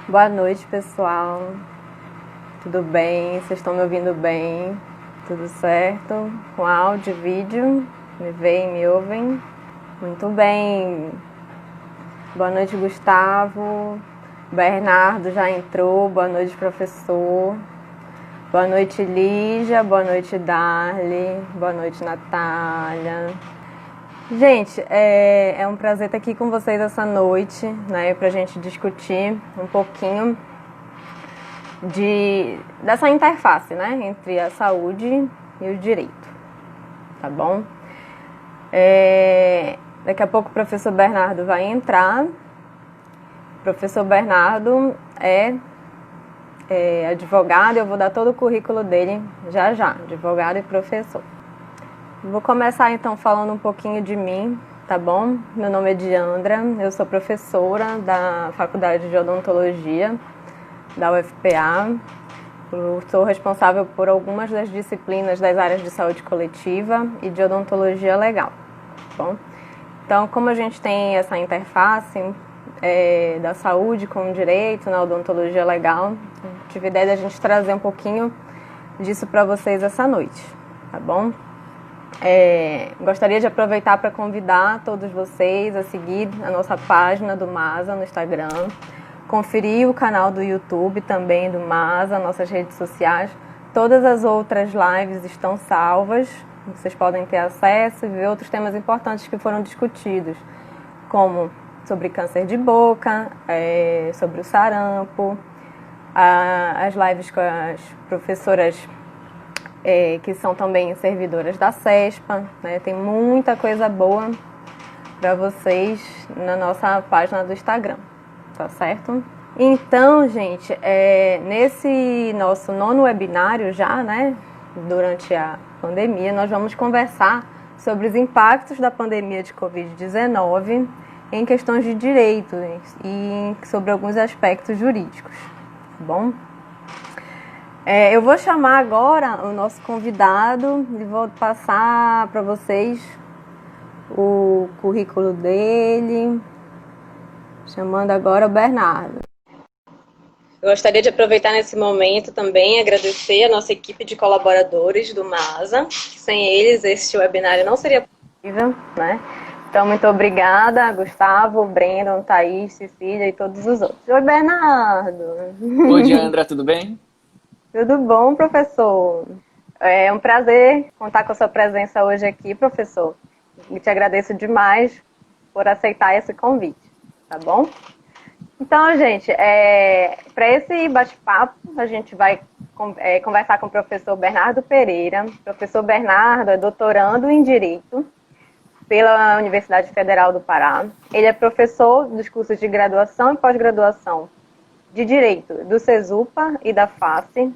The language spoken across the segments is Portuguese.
Boa noite, pessoal. Tudo bem? Vocês estão me ouvindo bem? Tudo certo? Com áudio, vídeo? Me veem, me ouvem? Muito bem. Boa noite, Gustavo. Bernardo já entrou. Boa noite, professor. Boa noite, Lígia. Boa noite, Darly. Boa noite, Natália. Gente, é um prazer estar aqui com vocês essa noite, né, para a gente discutir um pouquinho dessa interface, né, entre a saúde e o direito, tá bom? Daqui a pouco o professor Bernardo vai entrar. O professor Bernardo é advogado, eu vou dar todo o currículo dele já, advogado e professor. Vou começar então falando um pouquinho de mim, tá bom? Meu nome é Diandra, eu sou professora da Faculdade de Odontologia da UFPA. Eu sou responsável por algumas das disciplinas das áreas de saúde coletiva e de odontologia legal, tá bom? Então, como a gente tem essa interface da saúde com o direito na odontologia legal, tive a ideia de a gente trazer um pouquinho disso para vocês essa noite, tá bom? Gostaria de aproveitar para convidar todos vocês a seguir a nossa página do MASA no Instagram, conferir o canal do YouTube também do MASA, nossas redes sociais. Todas as outras lives estão salvas, vocês podem ter acesso e ver outros temas importantes que foram discutidos, como sobre câncer de boca, sobre o sarampo, as lives com as professoras que são também servidoras da CESPA, né? Tem muita coisa boa para vocês na nossa página do Instagram, tá certo? Então, gente, nesse nosso 9º webinário já, né, durante a pandemia, nós vamos conversar sobre os impactos da pandemia de Covid-19 em questões de direito e sobre alguns aspectos jurídicos, tá bom? Eu vou chamar agora o nosso convidado e vou passar para vocês o currículo dele, chamando agora o Bernardo. Eu gostaria de aproveitar nesse momento também agradecer a nossa equipe de colaboradores do MASA, que sem eles este webinário não seria possível, né? Então, muito obrigada, Gustavo, Brandon, Thaís, Cecília e todos os outros. Oi, Bernardo! Oi, Diandra, tudo bem? Tudo bom, professor? É um prazer contar com a sua presença hoje aqui, professor. E te agradeço demais por aceitar esse convite, tá bom? Então, gente, para esse bate-papo, a gente vai conversar com o professor Bernardo Pereira. O professor Bernardo é doutorando em Direito pela Universidade Federal do Pará. Ele é professor dos cursos de graduação e pós-graduação de Direito do SESUPA e da FACE.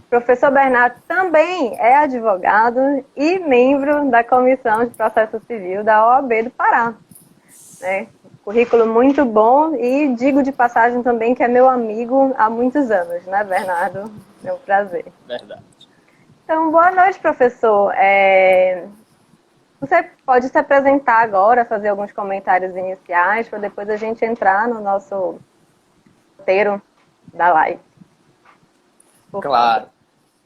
Professor Bernardo também é advogado e membro da Comissão de Processo Civil da OAB do Pará. Currículo muito bom e digo de passagem também que é meu amigo há muitos anos, né, Bernardo? É um prazer. Verdade. Então, boa noite, professor. Você pode se apresentar agora, fazer alguns comentários iniciais, para depois a gente entrar no nosso roteiro da live. Claro.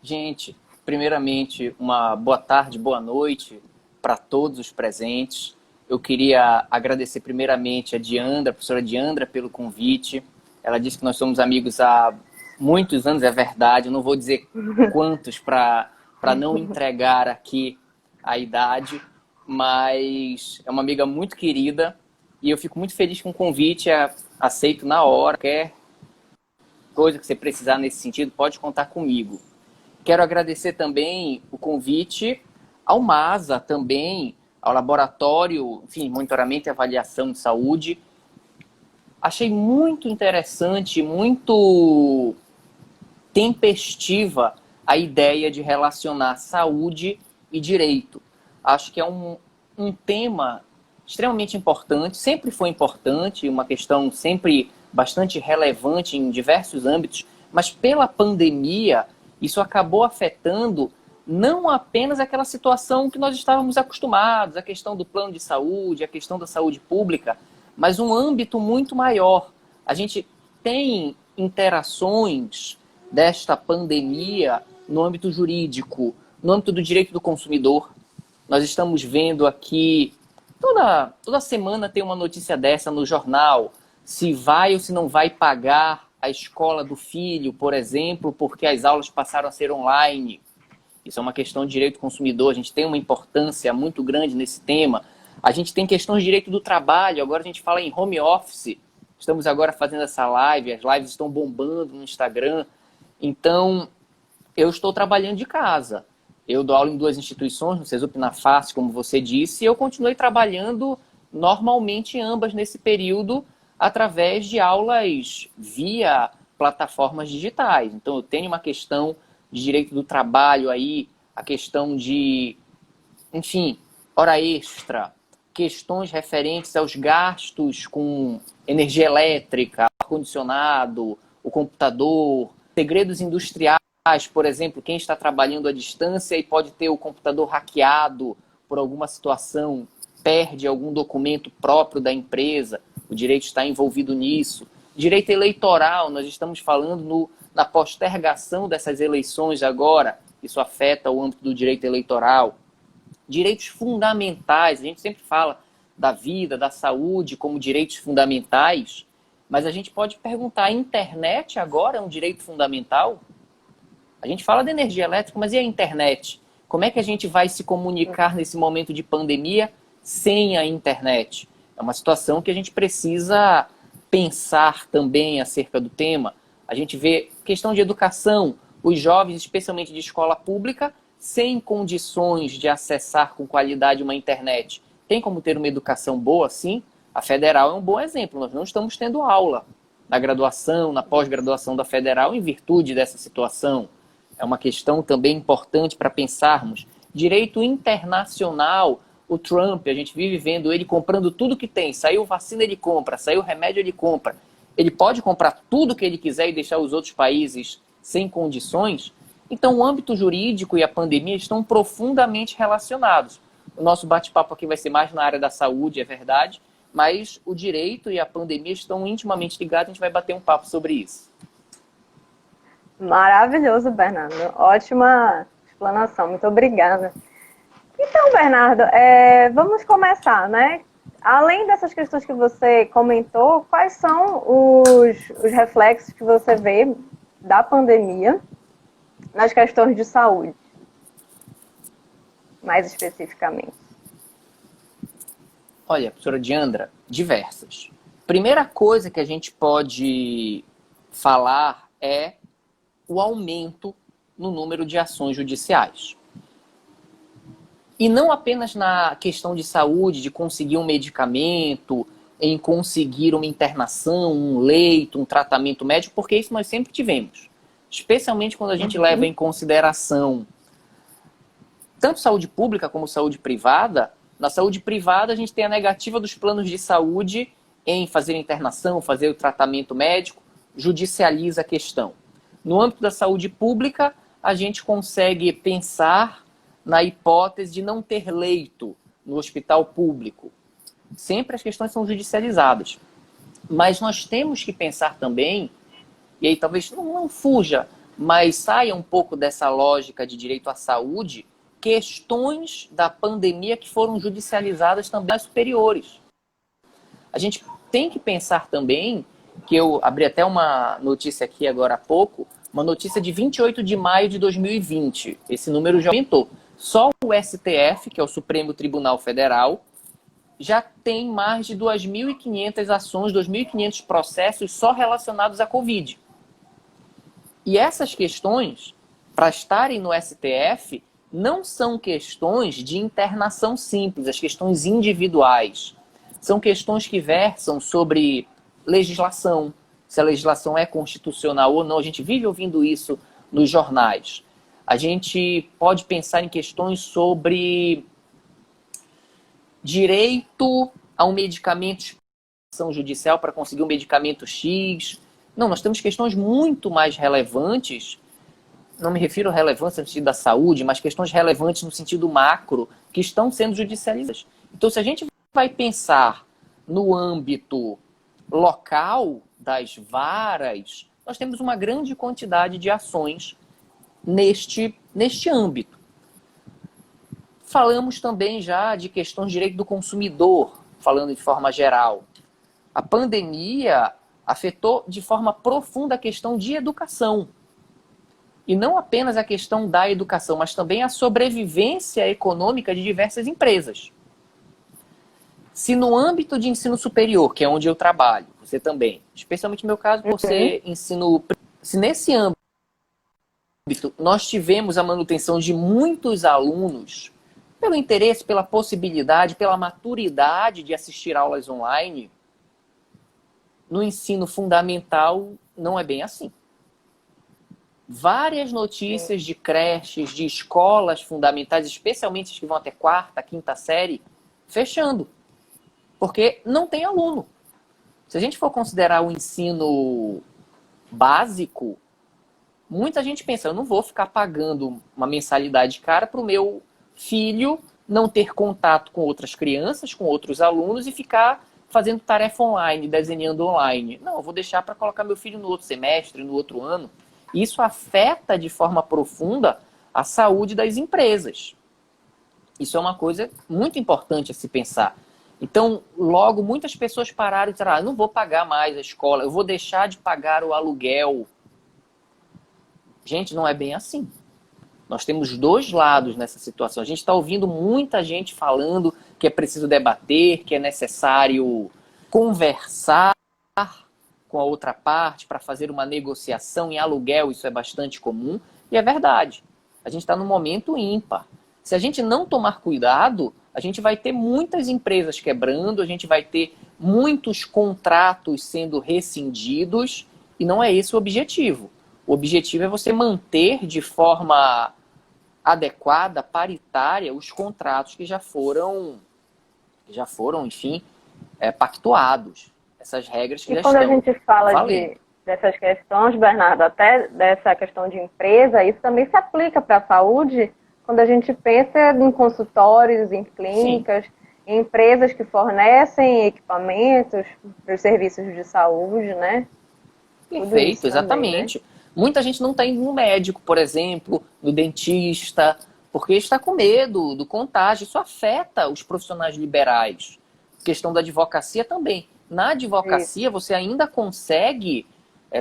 Gente, primeiramente, uma boa tarde, boa noite para todos os presentes. Eu queria agradecer primeiramente a Diandra, a professora Diandra, pelo convite. Ela disse que nós somos amigos há muitos anos, é verdade. Eu não vou dizer quantos para não entregar aqui a idade, mas é uma amiga muito querida e eu fico muito feliz com o convite, aceito na hora. Qualquer coisa que você precisar nesse sentido, pode contar comigo. Quero agradecer também o convite ao MASA também, ao Laboratório, enfim, Monitoramento e Avaliação de Saúde. Achei muito interessante, muito tempestiva a ideia de relacionar saúde e direito. Acho que é um tema extremamente importante, sempre foi importante, uma questão sempre bastante relevante em diversos âmbitos, mas pela pandemia isso acabou afetando não apenas aquela situação que nós estávamos acostumados, a questão do plano de saúde, a questão da saúde pública, mas um âmbito muito maior. A gente tem interações desta pandemia no âmbito jurídico, no âmbito do direito do consumidor. Nós estamos vendo aqui, toda semana tem uma notícia dessa no jornal, se vai ou se não vai pagar a escola do filho, por exemplo, porque as aulas passaram a ser online. Isso é uma questão de direito do consumidor, a gente tem uma importância muito grande nesse tema. A gente tem questões de direito do trabalho, agora a gente fala em home office. Estamos agora fazendo essa live, as lives estão bombando no Instagram. Então, eu estou trabalhando de casa. Eu dou aula em 2 instituições, no SESUP e na FACE, como você disse, e eu continuei trabalhando normalmente em ambas nesse período, através de aulas via plataformas digitais. Então, eu tenho uma questão de direito do trabalho aí, a questão de, enfim, hora extra, questões referentes aos gastos com energia elétrica, ar-condicionado, o computador, segredos industriais, por exemplo, quem está trabalhando à distância e pode ter o computador hackeado por alguma situação, perde algum documento próprio da empresa, o direito está envolvido nisso. Direito eleitoral, nós estamos falando na postergação dessas eleições agora, isso afeta o âmbito do direito eleitoral. Direitos fundamentais, a gente sempre fala da vida, da saúde como direitos fundamentais, mas a gente pode perguntar, a internet agora é um direito fundamental? A gente fala de energia elétrica, mas e a internet? Como é que a gente vai se comunicar nesse momento de pandemia sem a internet? É uma situação que a gente precisa pensar também acerca do tema. A gente vê questão de educação, os jovens, especialmente de escola pública, sem condições de acessar com qualidade uma internet. Tem como ter uma educação boa, sim? A federal é um bom exemplo. Nós não estamos tendo aula na graduação, na pós-graduação da federal em virtude dessa situação. É uma questão também importante para pensarmos. Direito internacional, o Trump, a gente vive vendo ele comprando tudo que tem. Saiu vacina, ele compra. Saiu remédio, ele compra. Ele pode comprar tudo que ele quiser e deixar os outros países sem condições? Então, o âmbito jurídico e a pandemia estão profundamente relacionados. O nosso bate-papo aqui vai ser mais na área da saúde, é verdade, mas o direito e a pandemia estão intimamente ligados, a gente vai bater um papo sobre isso. Maravilhoso, Bernardo. Ótima explanação, muito obrigada. Então, Bernardo, vamos começar, né? Além dessas questões que você comentou, quais são os reflexos que você vê da pandemia nas questões de saúde, mais especificamente? Olha, professora Diandra, diversas. Primeira coisa que a gente pode falar é o aumento no número de ações judiciais. E não apenas na questão de saúde, de conseguir um medicamento, em conseguir uma internação, um leito, um tratamento médico, porque isso nós sempre tivemos. Especialmente quando a gente leva em consideração tanto saúde pública como saúde privada. Na saúde privada, a gente tem a negativa dos planos de saúde em fazer a internação, fazer o tratamento médico, judicializa a questão. No âmbito da saúde pública, a gente consegue pensar na hipótese de não ter leito no hospital público. Sempre as questões são judicializadas. Mas nós temos que pensar também, e aí talvez não fuja, mas saia um pouco dessa lógica de direito à saúde, questões da pandemia que foram judicializadas também às superiores. A gente tem que pensar também, que eu abri até uma notícia aqui agora há pouco, uma notícia de 28 de maio de 2020. Esse número já aumentou. Só o STF, que é o Supremo Tribunal Federal, já tem mais de 2.500 ações, 2.500 processos só relacionados à Covid. E essas questões, para estarem no STF, não são questões de internação simples, as questões individuais. São questões que versam sobre legislação, se a legislação é constitucional ou não. A gente vive ouvindo isso nos jornais. A gente pode pensar em questões sobre direito a um medicamento, ação judicial para conseguir um medicamento X. Não, nós temos questões muito mais relevantes, não me refiro a relevância no sentido da saúde, mas questões relevantes no sentido macro, que estão sendo judicializadas. Então, se a gente vai pensar no âmbito local das varas, nós temos uma grande quantidade de ações neste âmbito. Falamos também já de questões de direito do consumidor, falando de forma geral. A pandemia afetou de forma profunda a questão de educação. E não apenas a questão da educação, mas também a sobrevivência econômica de diversas empresas. Se no âmbito de ensino superior, que é onde eu trabalho, você também, especialmente no meu caso, você ensino... Se nesse âmbito nós tivemos a manutenção de muitos alunos pelo interesse, pela possibilidade, pela maturidade de assistir aulas online, no ensino fundamental não é bem assim. Várias notícias de creches, de escolas fundamentais, especialmente as que vão até quarta, quinta série, fechando. Porque não tem aluno. Se a gente for considerar o ensino básico, muita gente pensa, eu não vou ficar pagando uma mensalidade cara para o meu filho não ter contato com outras crianças, com outros alunos e ficar fazendo tarefa online, desenhando online. Não, eu vou deixar para colocar meu filho no outro semestre, no outro ano. Isso afeta de forma profunda a saúde das empresas. Isso é uma coisa muito importante a se pensar. Então, logo, muitas pessoas pararam e disseram, não vou pagar mais a escola, eu vou deixar de pagar o aluguel. Gente, não é bem assim. Nós temos dois lados nessa situação. A gente está ouvindo muita gente falando que é preciso debater, que é necessário conversar com a outra parte para fazer uma negociação em aluguel. Isso é bastante comum e é verdade. A gente está num momento ímpar. Se a gente não tomar cuidado, a gente vai ter muitas empresas quebrando, a gente vai ter muitos contratos sendo rescindidos e não é esse o objetivo. O objetivo é você manter de forma adequada, paritária, os contratos que já foram, enfim, pactuados. Essas regras que já estão. E quando a gente fala dessas questões, Bernardo, até dessa questão de empresa, isso também se aplica para a saúde, quando a gente pensa em consultórios, em clínicas, em empresas que fornecem equipamentos para os serviços de saúde, né? Perfeito, exatamente. Também, né? Muita gente não está indo no médico, por exemplo, no dentista, porque está com medo do contágio. Isso afeta os profissionais liberais. A questão da advocacia também. Na advocacia, você ainda consegue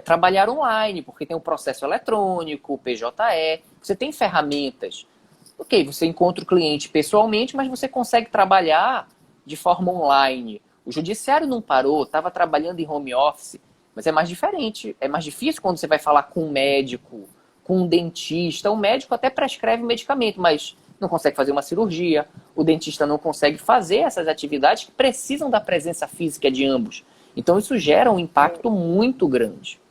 trabalhar online, porque tem o processo eletrônico, o PJE, você tem ferramentas. Ok, você encontra o cliente pessoalmente, mas você consegue trabalhar de forma online. O judiciário não parou, estava trabalhando em home office, mas é mais diferente. É mais difícil quando você vai falar com um médico, com um dentista. O médico até prescreve medicamento, mas não consegue fazer uma cirurgia. O dentista não consegue fazer essas atividades que precisam da presença física de ambos. Então isso gera um impacto muito grande.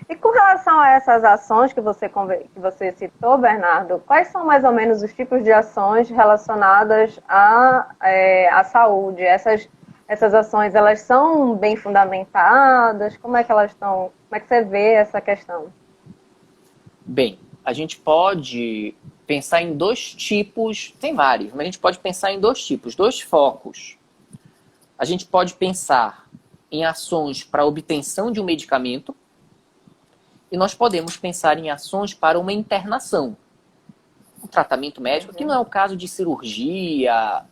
E com relação a essas ações que você citou, Bernardo, quais são mais ou menos os tipos de ações relacionadas à saúde? Essas ações, elas são bem fundamentadas? Como é que elas estão? Como é que você vê essa questão? Bem, a gente pode pensar em dois tipos, tem vários, mas a gente pode pensar em dois tipos, dois focos. A gente pode pensar em ações para a obtenção de um medicamento e nós podemos pensar em ações para uma internação. Um tratamento médico, que não é o caso de cirurgia,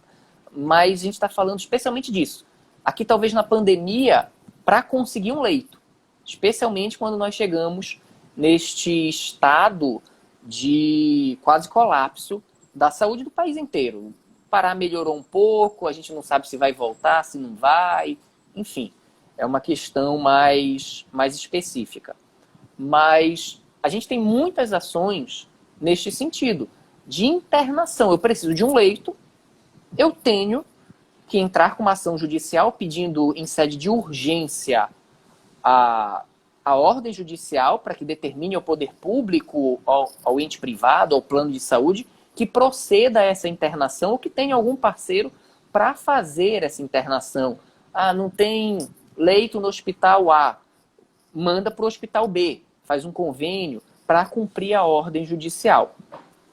mas a gente está falando especialmente disso. Aqui, talvez na pandemia, para conseguir um leito. Especialmente quando nós chegamos neste estado de quase colapso da saúde do país inteiro. O Pará melhorou um pouco, a gente não sabe se vai voltar, se não vai. Enfim, é uma questão mais específica. Mas a gente tem muitas ações neste sentido, de internação. Eu preciso de um leito, eu tenho que entrar com uma ação judicial pedindo em sede de urgência a ordem judicial para que determine ao poder público, ao ente privado, ao plano de saúde, que proceda a essa internação ou que tenha algum parceiro para fazer essa internação. Ah, não tem leito no hospital A, manda para o hospital B, faz um convênio para cumprir a ordem judicial.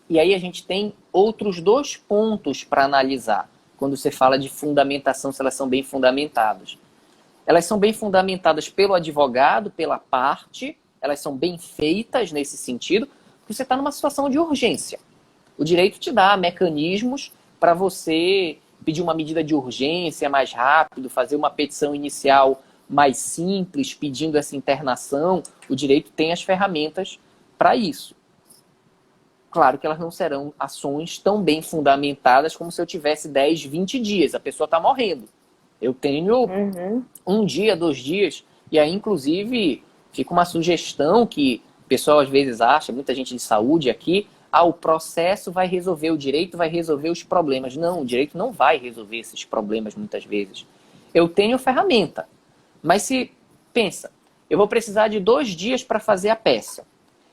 E aí a gente tem outros dois pontos para analisar, quando você fala de fundamentação, se elas são bem fundamentadas. elas são bem fundamentadas pelo advogado, pela parte, elas são bem feitas nesse sentido, porque você está numa situação de urgência. O direito te dá mecanismos para você pedir uma medida de urgência mais rápido, fazer uma petição inicial mais simples, pedindo essa internação. O direito tem as ferramentas para isso. Claro que elas não serão ações tão bem fundamentadas como se eu tivesse 10, 20 dias. A pessoa está morrendo. Eu tenho um dia, 2 dias, e aí, inclusive, fica uma sugestão que o pessoal às vezes acha, muita gente de saúde aqui, o processo vai resolver, o direito vai resolver os problemas. Não, o direito não vai resolver esses problemas muitas vezes. Eu tenho ferramenta, mas se, pensa, eu vou precisar de 2 dias para fazer a peça.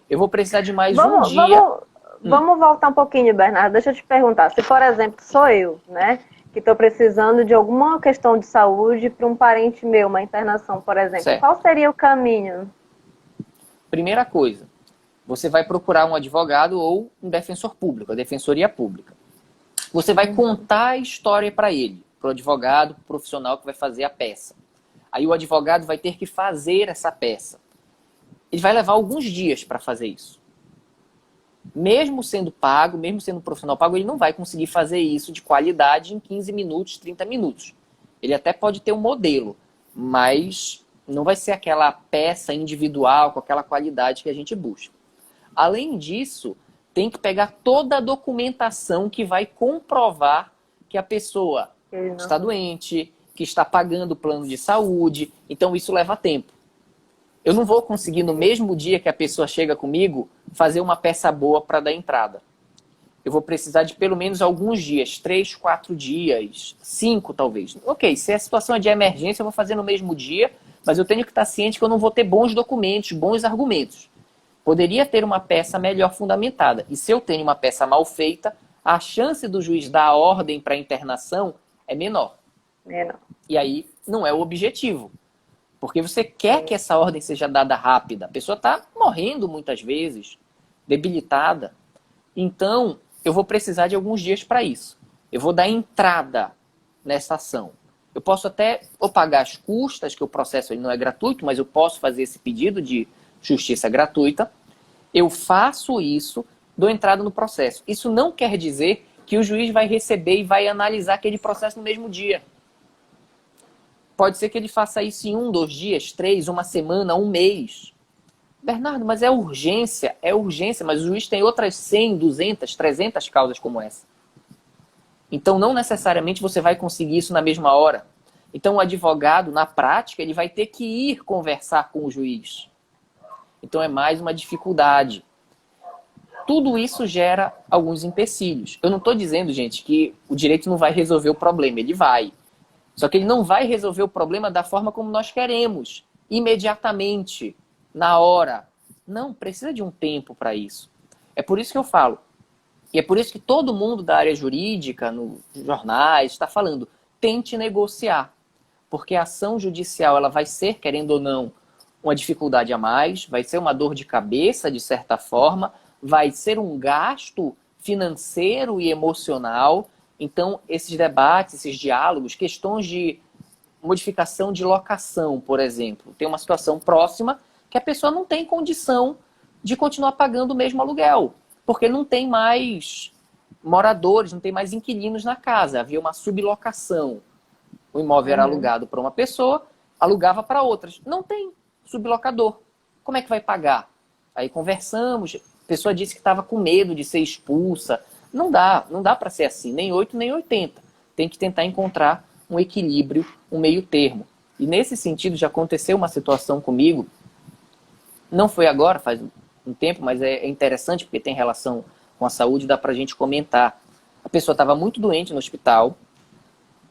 Eu vou precisar de mais um dia... Vamos voltar um pouquinho, Bernardo. Deixa eu te perguntar. Se, por exemplo, sou eu, né, que estou precisando de alguma questão de saúde para um parente meu, uma internação, por exemplo, certo. Qual seria o caminho? Primeira coisa, você vai procurar um advogado ou um defensor público, a defensoria pública. Você vai contar a história para ele, para o advogado, pro profissional que vai fazer a peça. Aí o advogado vai ter que fazer essa peça. Ele vai levar alguns dias para fazer isso. Mesmo sendo pago, mesmo sendo um profissional pago, ele não vai conseguir fazer isso de qualidade em 15 minutos, 30 minutos. Ele até pode ter um modelo, mas não vai ser aquela peça individual com aquela qualidade que a gente busca. Além disso, tem que pegar toda a documentação que vai comprovar que a pessoa está doente, que está pagando o plano de saúde. Então isso leva tempo. Eu não vou conseguir, no mesmo dia que a pessoa chega comigo, fazer uma peça boa para dar entrada. Eu vou precisar de pelo menos alguns dias, 3, 4 dias, 5 talvez. Ok, se a situação é de emergência, eu vou fazer no mesmo dia, mas eu tenho que estar ciente que eu não vou ter bons documentos, bons argumentos. Poderia ter uma peça melhor fundamentada. E se eu tenho uma peça mal feita, a chance do juiz dar a ordem para a internação é menor. E aí não é o objetivo. Porque você quer que essa ordem seja dada rápida. A pessoa está morrendo muitas vezes, debilitada. Então, eu vou precisar de alguns dias para isso. Eu vou dar entrada nessa ação. Eu posso até pagar as custas, que o processo ele não é gratuito, mas eu posso fazer esse pedido de justiça gratuita. Eu faço isso, dou entrada no processo. Isso não quer dizer que o juiz vai receber e vai analisar aquele processo no mesmo dia. Pode ser que ele faça isso em 1, 2 dias, 3, uma semana, 1 mês. Bernardo, mas é urgência, mas o juiz tem outras 100, 200, 300 causas como essa. Então, não necessariamente você vai conseguir isso na mesma hora. Então, o advogado, na prática, ele vai ter que ir conversar com o juiz. Então, é mais uma dificuldade. Tudo isso gera alguns empecilhos. Eu não estou dizendo, gente, que o direito não vai resolver o problema. Ele vai. Só que ele não vai resolver o problema da forma como nós queremos. Imediatamente, na hora. Não, precisa de um tempo para isso. É por isso que eu falo. E é por isso que todo mundo da área jurídica, nos jornais, está falando, tente negociar. Porque a ação judicial ela vai ser, querendo ou não, uma dificuldade a mais, vai ser uma dor de cabeça, de certa forma, vai ser um gasto financeiro e emocional. Então, esses debates, esses diálogos, questões de modificação de locação, por exemplo. Tem uma situação próxima que a pessoa não tem condição de continuar pagando o mesmo aluguel, porque não tem mais moradores, não tem mais inquilinos na casa. Havia uma sublocação. O imóvel era alugado para uma pessoa, alugava para outras. Não tem sublocador. Como é que vai pagar? Aí conversamos, a pessoa disse que estava com medo de ser expulsa. Não dá para ser assim, nem 8 nem 80. Tem que tentar encontrar um equilíbrio, um meio termo. E nesse sentido já aconteceu uma situação comigo, não foi agora, faz um tempo, mas é interessante porque tem relação com a saúde, dá para a gente comentar. A pessoa estava muito doente no hospital,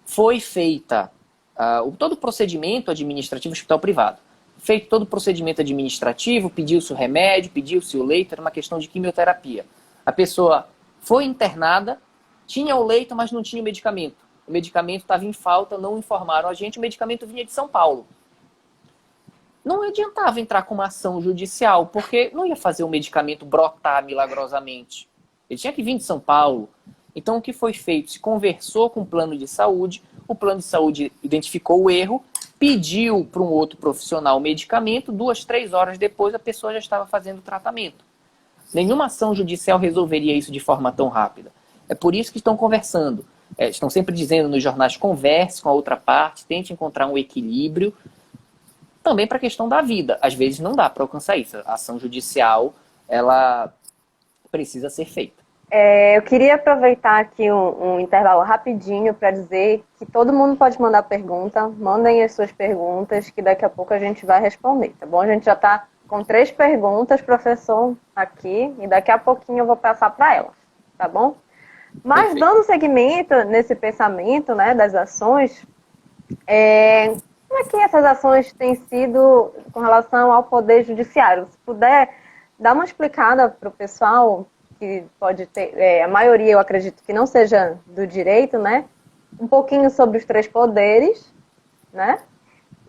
foi feita todo o procedimento administrativo, hospital privado. Feito todo o procedimento administrativo, pediu-se o remédio, pediu-se o leito, era uma questão de quimioterapia. A pessoa foi internada, tinha o leito, mas não tinha o medicamento. O medicamento estava em falta, não informaram a gente, o medicamento vinha de São Paulo. Não adiantava entrar com uma ação judicial, porque não ia fazer o medicamento brotar milagrosamente. Ele tinha que vir de São Paulo. Então, o que foi feito? Se conversou com o plano de saúde, o plano de saúde identificou o erro pediu para um outro profissional o medicamento, 2, 3 horas depois a pessoa já estava fazendo o tratamento. Nenhuma ação judicial resolveria isso de forma tão rápida. É por isso que estão conversando. Estão sempre dizendo nos jornais, converse com a outra parte, tente encontrar um equilíbrio. Também para a questão da vida. Às vezes não dá para alcançar isso. A ação judicial, ela precisa ser feita. Eu queria aproveitar aqui um intervalo rapidinho para dizer que todo mundo pode mandar pergunta. Mandem as suas perguntas, que daqui a pouco a gente vai responder, tá bom? A gente já está com 3 perguntas, professor, aqui, e daqui a pouquinho eu vou passar para ela, tá bom? Mas, Perfeito. Dando seguimento nesse pensamento, né, das ações, como é que essas ações têm sido com relação ao Poder Judiciário? Se puder dar uma explicada para o pessoal, que pode ter, a maioria eu acredito que não seja do direito, né? Um pouquinho sobre os 3 poderes, né?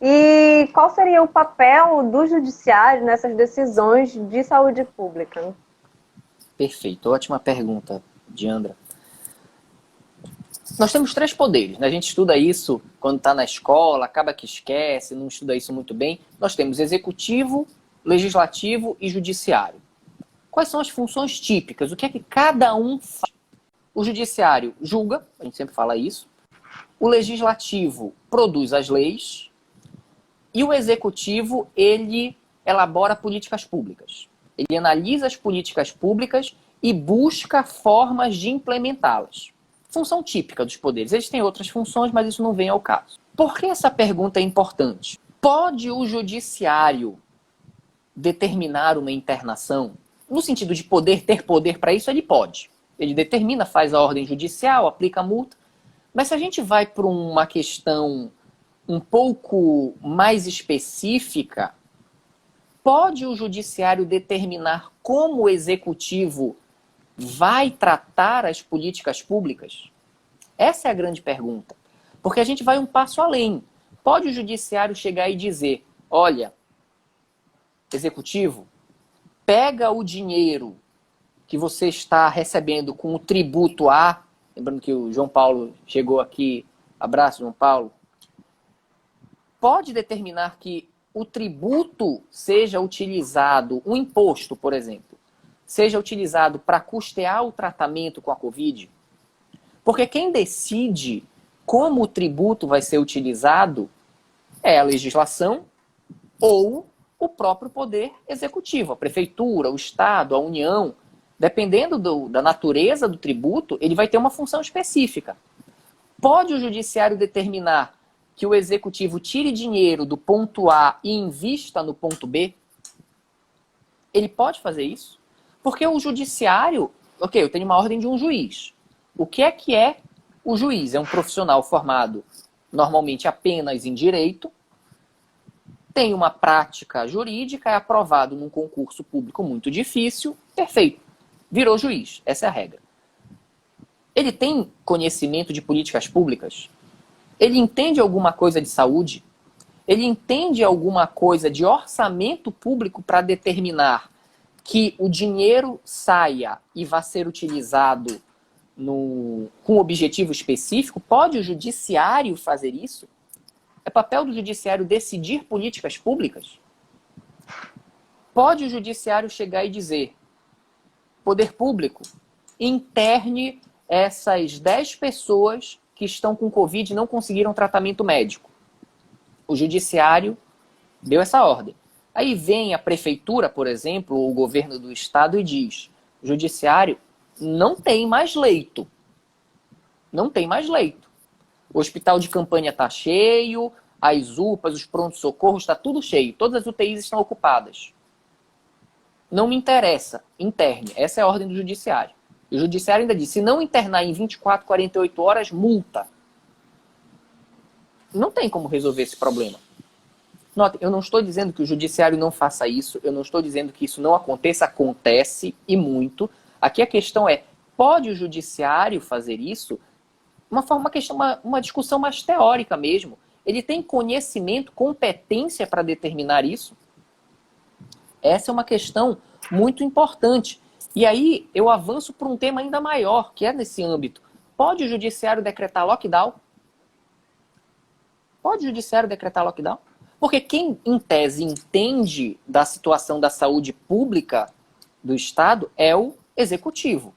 E qual seria o papel do judiciário nessas decisões de saúde pública? Perfeito, ótima pergunta, Diandra. Nós temos 3 poderes, né? A gente estuda isso quando está na escola, acaba que esquece, não estuda isso muito bem. Nós temos executivo, legislativo e judiciário. Quais são as funções típicas? O que é que cada um faz? O judiciário julga, a gente sempre fala isso. O legislativo produz as leis. E o executivo, ele elabora políticas públicas. Ele analisa as políticas públicas e busca formas de implementá-las. Função típica dos poderes. Eles têm outras funções, mas isso não vem ao caso. Por que essa pergunta é importante? Pode o judiciário determinar uma internação? No sentido de poder ter poder para isso, ele pode. Ele determina, faz a ordem judicial, aplica a multa. Mas se a gente vai para uma questão um pouco mais específica, pode o judiciário determinar como o executivo vai tratar as políticas públicas? Essa é a grande pergunta. Porque a gente vai um passo além. Pode o judiciário chegar e dizer, olha, executivo, pega o dinheiro que você está recebendo com o tributo A, lembrando que o João Paulo chegou aqui, abraço, João Paulo, pode determinar que o tributo seja utilizado, um imposto, por exemplo, seja utilizado para custear o tratamento com a Covid? Porque quem decide como o tributo vai ser utilizado é a legislação ou o próprio poder executivo, a prefeitura, o Estado, a União. Dependendo da natureza do tributo, ele vai ter uma função específica. Pode o judiciário determinar que o executivo tire dinheiro do ponto A e invista no ponto B? Ele pode fazer isso? Porque o judiciário, ok, eu tenho uma ordem de um juiz. O que é o juiz? É um profissional formado normalmente apenas em direito, tem uma prática jurídica, é aprovado num concurso público muito difícil, perfeito, virou juiz, essa é a regra. Ele tem conhecimento de políticas públicas? Ele entende alguma coisa de saúde? Ele entende alguma coisa de orçamento público para determinar que o dinheiro saia e vá ser utilizado com um objetivo específico? Pode o judiciário fazer isso? É papel do judiciário decidir políticas públicas? Pode o judiciário chegar e dizer, poder público, interne essas 10 pessoas que estão com Covid e não conseguiram tratamento médico? O judiciário deu essa ordem. Aí vem a prefeitura, por exemplo, ou o governo do estado e diz, o judiciário não tem mais leito. Não tem mais leito. O hospital de campanha está cheio, as UPAs, os prontos-socorros, está tudo cheio. Todas as UTIs estão ocupadas. Não me interessa, interne. Essa é a ordem do judiciário. E o judiciário ainda diz, se não internar em 24, 48 horas, multa. Não tem como resolver esse problema. Nota, eu não estou dizendo que o judiciário não faça isso, eu não estou dizendo que isso não aconteça, acontece e muito. Aqui a questão é, pode o judiciário fazer isso? Uma discussão mais teórica mesmo. Ele tem conhecimento, competência para determinar isso? Essa é uma questão muito importante. E aí eu avanço para um tema ainda maior, que é nesse âmbito. Pode o judiciário decretar lockdown? Pode o judiciário decretar lockdown? Porque quem, em tese, entende da situação da saúde pública do Estado é o executivo.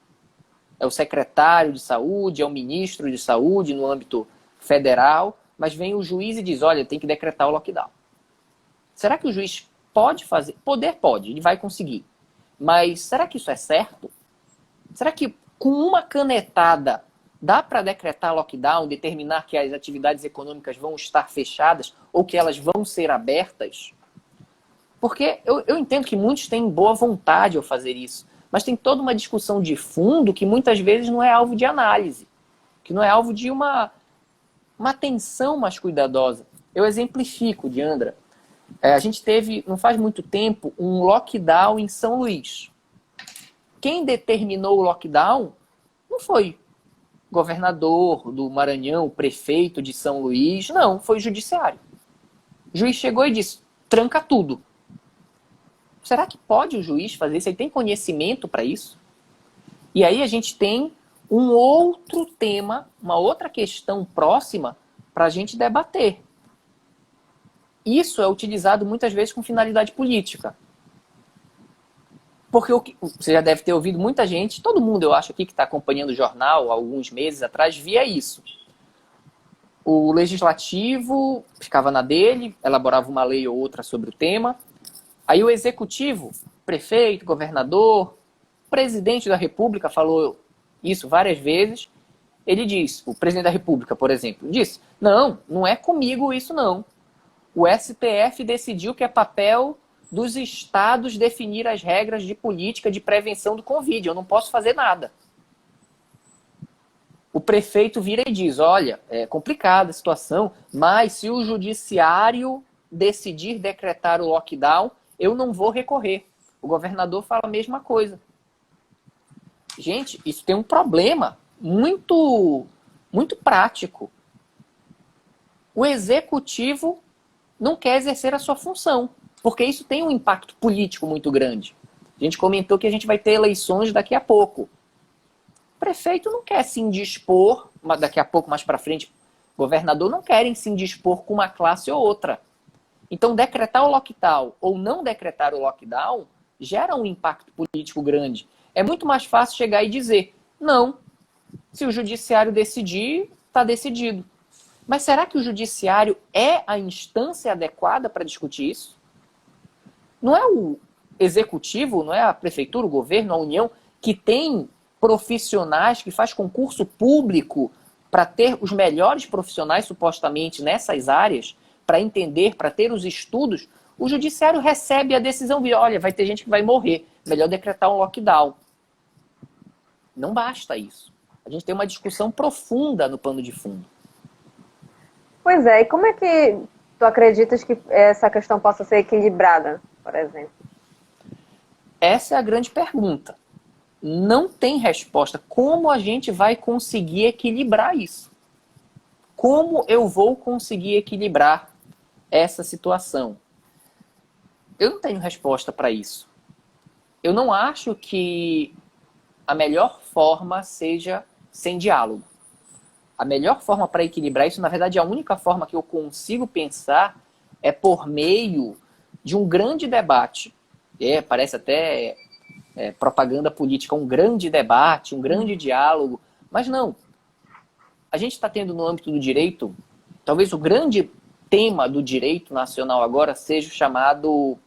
É o secretário de saúde, é o ministro de saúde no âmbito federal, mas vem o juiz e diz, olha, tem que decretar o lockdown. Será que o juiz pode fazer? Poder pode, ele vai conseguir. Mas será que isso é certo? Será que com uma canetada dá para decretar lockdown, determinar que as atividades econômicas vão estar fechadas ou que elas vão ser abertas? Porque eu entendo que muitos têm boa vontade ao fazer isso, mas tem toda uma discussão de fundo que muitas vezes não é alvo de análise, que não é alvo de uma atenção mais cuidadosa. Eu exemplifico, Diandra. A gente teve, não faz muito tempo, um lockdown em São Luís. Quem determinou o lockdown não foi governador do Maranhão, prefeito de São Luís, não, foi o judiciário. O juiz chegou e disse, tranca tudo. Será que pode o juiz fazer isso? Ele tem conhecimento para isso? E aí a gente tem um outro tema, uma outra questão próxima para a gente debater. Isso é utilizado muitas vezes com finalidade política. Porque você já deve ter ouvido muita gente, todo mundo eu acho aqui que está acompanhando o jornal há alguns meses atrás, via isso. O legislativo ficava na dele, elaborava uma lei ou outra sobre o tema. Aí o executivo, prefeito, governador, presidente da República falou isso várias vezes. Ele diz, o presidente da República, por exemplo, disse, não é comigo isso não. O STF decidiu que é papel dos estados definir as regras de política de prevenção do Covid. Eu não posso fazer nada. O prefeito vira e diz, olha, é complicada a situação, mas se o judiciário decidir decretar o lockdown, eu não vou recorrer. O governador fala a mesma coisa. Gente, isso tem um problema muito, muito prático. O executivo não quer exercer a sua função, porque isso tem um impacto político muito grande. A gente comentou que a gente vai ter eleições daqui a pouco. O prefeito não quer se indispor, daqui a pouco, mais para frente, o governador não querem se indispor com uma classe ou outra. Então, decretar o lockdown ou não decretar o lockdown gera um impacto político grande. É muito mais fácil chegar e dizer, não, se o judiciário decidir, está decidido. Mas será que o judiciário é a instância adequada para discutir isso? Não é o executivo, não é a prefeitura, o governo, a União, que tem profissionais, que faz concurso público para ter os melhores profissionais, supostamente, nessas áreas, para entender, para ter os estudos. O judiciário recebe a decisão de, olha, vai ter gente que vai morrer, melhor decretar um lockdown. Não basta isso. A gente tem uma discussão profunda no pano de fundo. Pois é, e como é que tu acreditas que essa questão possa ser equilibrada, por exemplo? Essa é a grande pergunta. Não tem resposta. Como a gente vai conseguir equilibrar isso? Como eu vou conseguir equilibrar essa situação? Eu não tenho resposta para isso. Eu não acho que a melhor forma seja sem diálogo. A melhor forma para equilibrar isso, na verdade, a única forma que eu consigo pensar é por meio de um grande debate. Parece até propaganda política, um grande debate, um grande diálogo. Mas não. A gente está tendo no âmbito do direito, talvez o grande tema do direito nacional agora seja o chamado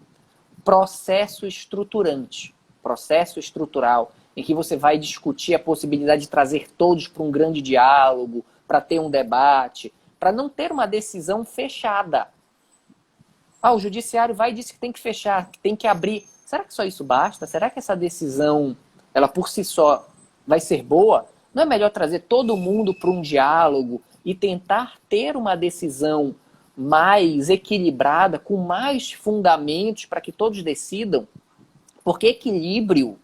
processo estruturante, processo estrutural, em que você vai discutir a possibilidade de trazer todos para um grande diálogo, para ter um debate, para não ter uma decisão fechada. O judiciário vai e diz que tem que fechar, que tem que abrir. Será que só isso basta? Será que essa decisão, ela por si só, vai ser boa? Não é melhor trazer todo mundo para um diálogo e tentar ter uma decisão mais equilibrada, com mais fundamentos para que todos decidam? Porque equilíbrio,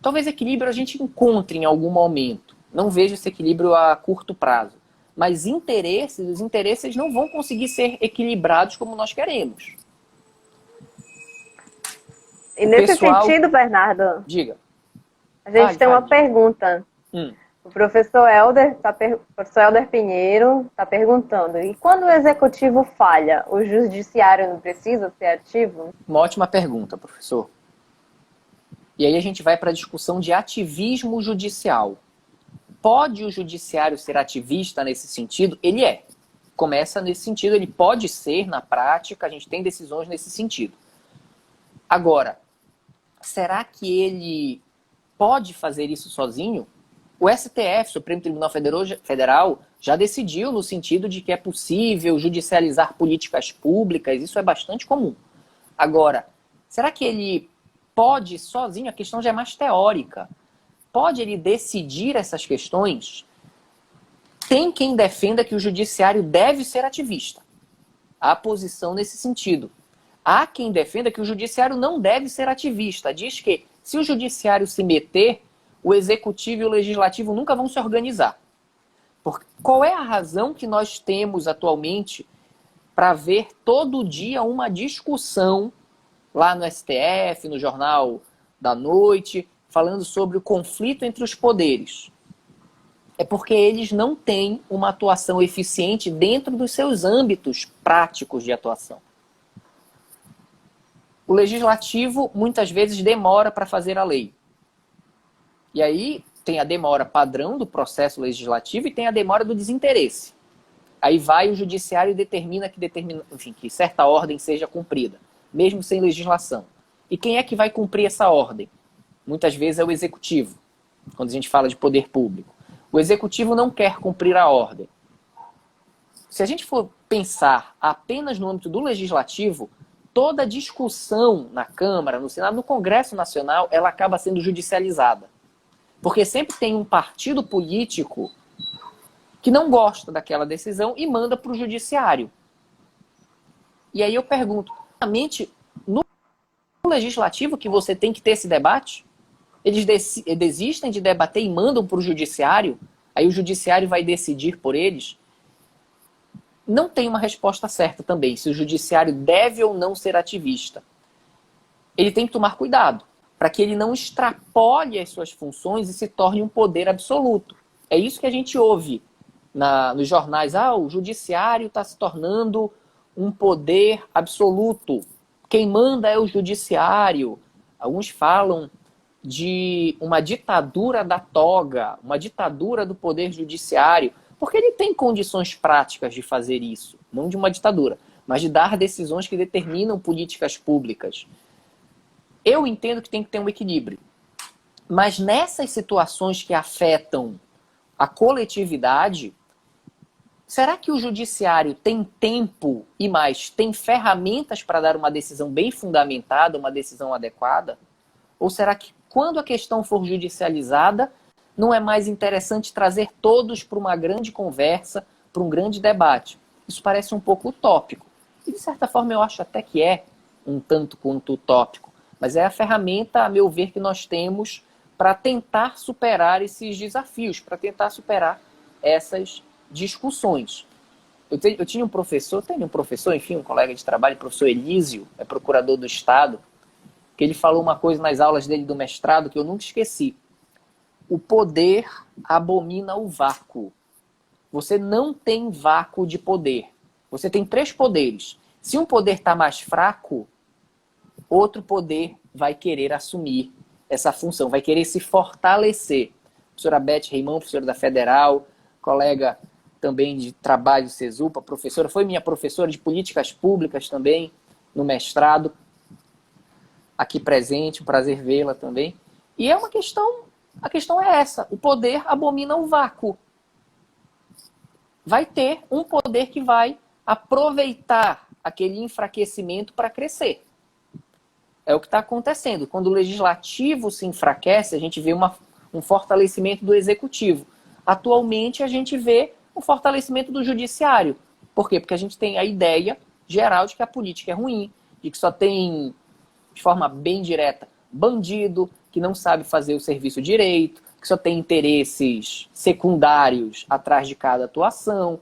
talvez equilíbrio a gente encontre em algum momento. Não vejo esse equilíbrio a curto prazo. Mas os interesses não vão conseguir ser equilibrados como nós queremos. E nesse sentido, Bernardo, diga. a gente tem uma pergunta. O professor Helder Pinheiro está perguntando, e quando o executivo falha, o judiciário não precisa ser ativo? Uma ótima pergunta, professor. E aí a gente vai para a discussão de ativismo judicial. Pode o judiciário ser ativista nesse sentido? Ele é. Começa nesse sentido, ele pode ser, na prática, a gente tem decisões nesse sentido. Agora, será que ele pode fazer isso sozinho? O STF, Supremo Tribunal Federal, já decidiu no sentido de que é possível judicializar políticas públicas, isso é bastante comum. Agora, será que ele pode sozinho? A questão já é mais teórica. Pode ele decidir essas questões? Tem quem defenda que o judiciário deve ser ativista. Há posição nesse sentido. Há quem defenda que o judiciário não deve ser ativista. Diz que se o judiciário se meter, o executivo e o legislativo nunca vão se organizar. Qual é a razão que nós temos atualmente para ver todo dia uma discussão lá no STF, no Jornal da Noite, falando sobre o conflito entre os poderes? É porque eles não têm uma atuação eficiente dentro dos seus âmbitos práticos de atuação. O legislativo muitas vezes demora para fazer a lei. E aí tem a demora padrão do processo legislativo e tem a demora do desinteresse. Aí vai o judiciário e determina que certa ordem seja cumprida, mesmo sem legislação. E quem é que vai cumprir essa ordem? Muitas vezes é o executivo, quando a gente fala de poder público. O executivo não quer cumprir a ordem. Se a gente for pensar apenas no âmbito do legislativo, toda discussão na Câmara, no Senado, no Congresso Nacional, ela acaba sendo judicializada. Porque sempre tem um partido político que não gosta daquela decisão e manda para o judiciário. E aí eu pergunto, realmente, no legislativo que você tem que ter esse debate? Eles desistem de debater e mandam para o judiciário? Aí o judiciário vai decidir por eles? Não tem uma resposta certa também, se o judiciário deve ou não ser ativista. Ele tem que tomar cuidado, para que ele não extrapole as suas funções e se torne um poder absoluto. É isso que a gente ouve nos jornais. O judiciário está se tornando um poder absoluto. Quem manda é o judiciário. Alguns falam de uma ditadura da toga, uma ditadura do poder judiciário, porque ele tem condições práticas de fazer isso, não de uma ditadura, mas de dar decisões que determinam políticas públicas. Eu entendo que tem que ter um equilíbrio, mas nessas situações que afetam a coletividade, será que o judiciário tem tempo e mais, tem ferramentas para dar uma decisão bem fundamentada, uma decisão adequada? Ou será que quando a questão for judicializada, não é mais interessante trazer todos para uma grande conversa, para um grande debate? Isso parece um pouco utópico. E, de certa forma, eu acho até que é um tanto quanto utópico. Mas é a ferramenta, a meu ver, que nós temos para tentar superar esses desafios, para tentar superar essas discussões. Eu tinha um professor, enfim, um colega de trabalho, o professor Elísio, é procurador do Estado, que ele falou uma coisa nas aulas dele do mestrado que eu nunca esqueci. O poder abomina o vácuo. Você não tem vácuo de poder. Você tem 3 poderes. Se um poder está mais fraco, outro poder vai querer assumir essa função, vai querer se fortalecer. A professora Beth Reimão, professora da Federal, colega também de trabalho do CESUPA, professora, foi minha professora de políticas públicas também, no mestrado, aqui presente, um prazer vê-la também. E é uma questão, a questão é essa, o poder abomina o vácuo. Vai ter um poder que vai aproveitar aquele enfraquecimento para crescer. É o que está acontecendo. Quando o legislativo se enfraquece, a gente vê um fortalecimento do executivo. Atualmente, a gente vê um fortalecimento do judiciário. Por quê? Porque a gente tem a ideia geral de que a política é ruim, de que só tem, de forma bem direta, bandido, que não sabe fazer o serviço direito, que só tem interesses secundários atrás de cada atuação.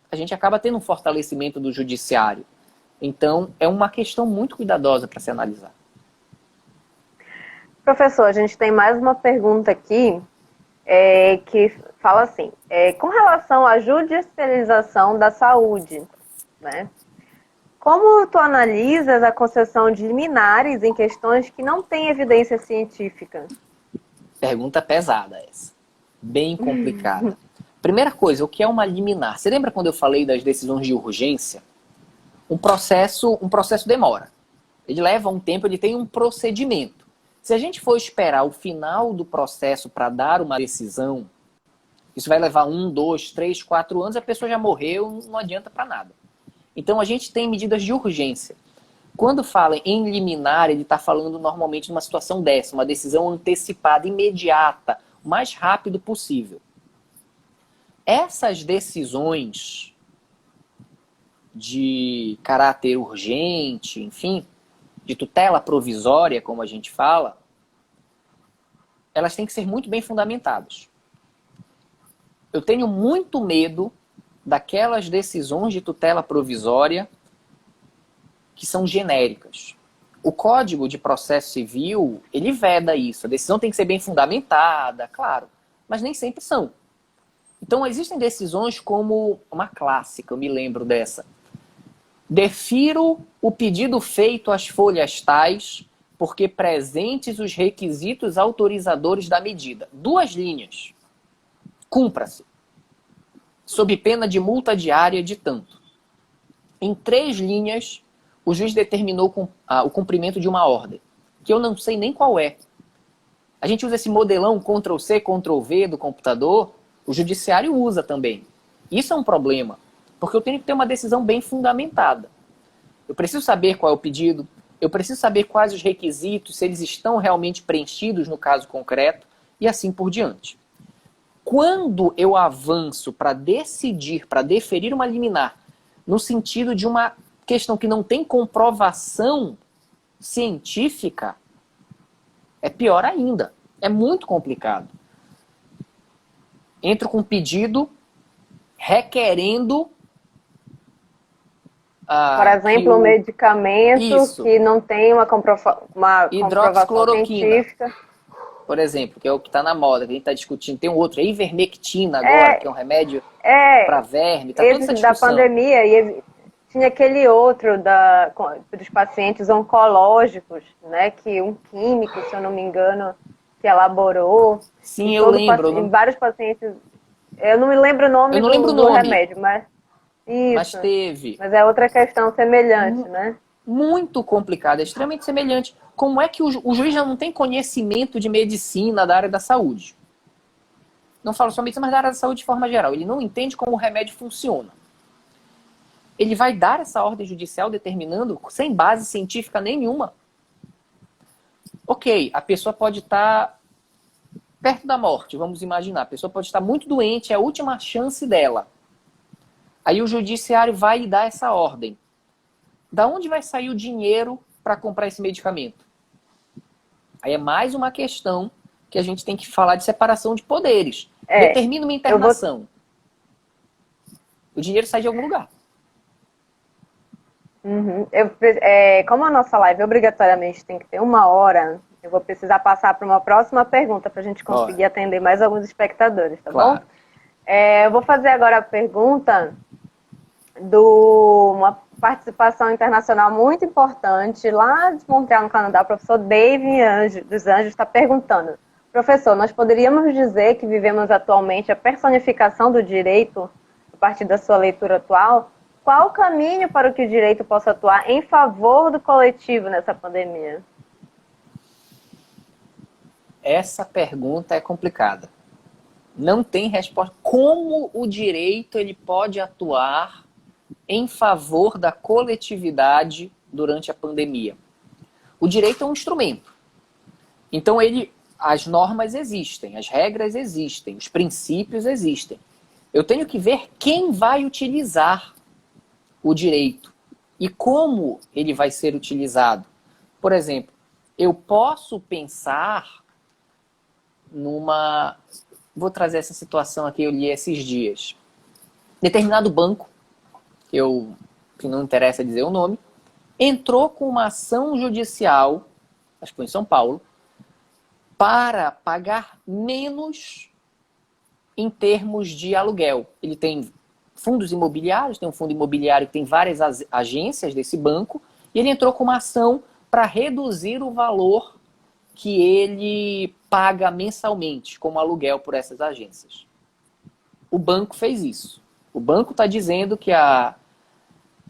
A gente acaba tendo um fortalecimento do judiciário. Então, é uma questão muito cuidadosa para se analisar. Professor, a gente tem mais uma pergunta aqui que fala assim, com relação à judicialização da saúde, né? Como tu analisas a concessão de liminares em questões que não têm evidência científica? Pergunta pesada essa. Bem complicada. Primeira coisa, o que é uma liminar? Você lembra quando eu falei das decisões de urgência? Um processo demora. Ele leva um tempo, ele tem um procedimento. Se a gente for esperar o final do processo para dar uma decisão, isso vai levar 1, 2, 3, 4 anos, a pessoa já morreu, não adianta para nada. Então a gente tem medidas de urgência. Quando fala em liminar, ele está falando normalmente de uma situação dessa, uma decisão antecipada, imediata, o mais rápido possível. Essas decisões de caráter urgente, enfim, de tutela provisória, como a gente fala, elas têm que ser muito bem fundamentadas. Eu tenho muito medo daquelas decisões de tutela provisória que são genéricas. O Código de Processo Civil, ele veda isso. A decisão tem que ser bem fundamentada, claro, mas nem sempre são. Então, existem decisões como uma clássica, eu me lembro dessa. Defiro o pedido feito às folhas tais, porque presentes os requisitos autorizadores da medida. 2 linhas. Cumpra-se. Sob pena de multa diária de tanto. Em 3 linhas, o juiz determinou o cumprimento de uma ordem, que eu não sei nem qual é. A gente usa esse modelão Ctrl+C, Ctrl+V do computador, o judiciário usa também. Isso é um problema, porque eu tenho que ter uma decisão bem fundamentada. Eu preciso saber qual é o pedido, eu preciso saber quais os requisitos, se eles estão realmente preenchidos no caso concreto, e assim por diante. Quando eu avanço para decidir, para deferir uma liminar, no sentido de uma questão que não tem comprovação científica, é pior ainda. É muito complicado. Entro com um pedido requerendo... Por exemplo, um medicamento que não tem uma comprovação científica. Por exemplo, que é o que está na moda, que a gente está discutindo. Tem um outro, a ivermectina agora, que é um remédio para verme. Está toda essa discussão. Da pandemia, e tinha aquele outro dos pacientes oncológicos, né, que um químico, se eu não me engano, que elaborou. Sim, eu lembro. Em vários pacientes... Eu não me lembro o nome do remédio, mas... Isso, mas teve. Mas é outra questão semelhante, né? Muito complicada, é extremamente semelhante. Como é que o juiz já não tem conhecimento de medicina da área da saúde? Não falo só medicina, mas da área da saúde de forma geral. Ele não entende como o remédio funciona. Ele vai dar essa ordem judicial determinando sem base científica nenhuma. Ok, a pessoa pode estar perto da morte, vamos imaginar. A pessoa pode estar muito doente, é a última chance dela. Aí o judiciário vai lhe dar essa ordem. Da onde vai sair o dinheiro para comprar esse medicamento? Aí é mais uma questão que a gente tem que falar de separação de poderes. Determina uma internação. O dinheiro sai de algum lugar. Uhum. Como a nossa live obrigatoriamente tem que ter 1 hora, eu vou precisar passar para uma próxima pergunta para a gente conseguir atender mais alguns espectadores, tá bom? Eu vou fazer agora a pergunta uma participação internacional muito importante lá de Montreal, no Canadá. O professor Dave dos Anjos está perguntando: professor, nós poderíamos dizer que vivemos atualmente a personificação do direito a partir da sua leitura atual? Qual o caminho para que o direito possa atuar em favor do coletivo nessa pandemia? Essa pergunta é complicada. Não tem resposta. Como o direito ele pode atuar em favor da coletividade durante a pandemia? O direito é um instrumento. Então as normas existem, as regras existem, os princípios existem. Eu tenho que ver quem vai utilizar o direito e como ele vai ser utilizado. Por exemplo, eu posso pensar Vou trazer essa situação aqui, eu li esses dias. Determinado banco, que não interessa dizer o nome, entrou com uma ação judicial, acho que foi em São Paulo, para pagar menos em termos de aluguel. Ele tem fundos imobiliários, tem um fundo imobiliário que tem várias agências desse banco, e ele entrou com uma ação para reduzir o valor que ele paga mensalmente como aluguel por essas agências. O banco fez isso. O banco está dizendo que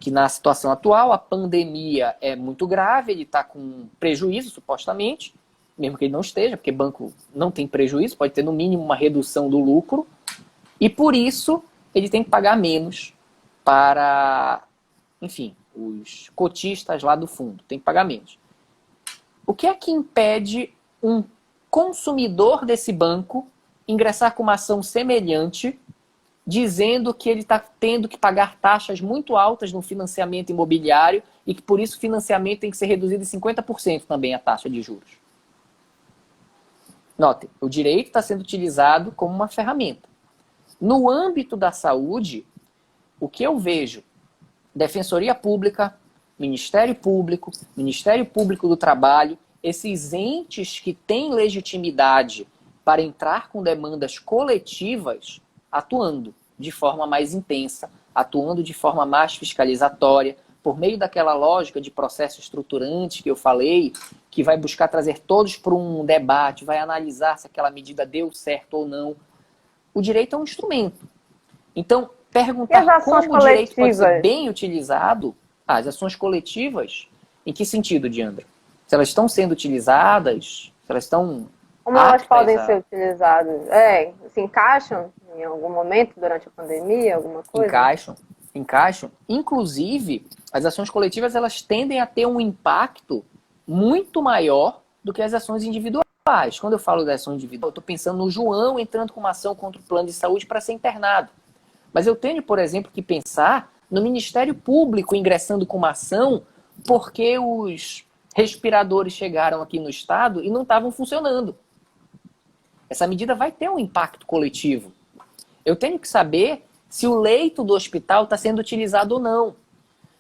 na situação atual a pandemia é muito grave, ele está com prejuízo, supostamente, mesmo que ele não esteja, porque banco não tem prejuízo, pode ter no mínimo uma redução do lucro, e por isso ele tem que pagar menos para, enfim, os cotistas lá do fundo, tem que pagar menos. O que é que impede um consumidor desse banco ingressar com uma ação semelhante, dizendo que ele está tendo que pagar taxas muito altas no financiamento imobiliário e que por isso o financiamento tem que ser reduzido em 50% também a taxa de juros? Notem, o direito está sendo utilizado como uma ferramenta. No âmbito da saúde, o que eu vejo, Defensoria Pública, Ministério Público do Trabalho, esses entes que têm legitimidade para entrar com demandas coletivas, atuando de forma mais intensa, atuando de forma mais fiscalizatória, por meio daquela lógica de processo estruturante que eu falei, que vai buscar trazer todos para um debate, vai analisar se aquela medida deu certo ou não. O direito é um instrumento. Então, perguntar como o direito pode ser bem utilizado, as ações coletivas, em que sentido, Diandra? Se elas estão sendo utilizadas, se elas estão... Como elas podem ser utilizadas? Se encaixam em algum momento durante a pandemia, alguma coisa? Encaixam. Inclusive, as ações coletivas elas tendem a ter um impacto muito maior do que as ações individuais. Quando eu falo da ação individual, eu estou pensando no João entrando com uma ação contra o plano de saúde para ser internado. Mas eu tenho, por exemplo, que pensar no Ministério Público ingressando com uma ação porque os respiradores chegaram aqui no estado e não estavam funcionando. Essa medida vai ter um impacto coletivo. Eu tenho que saber se o leito do hospital está sendo utilizado ou não.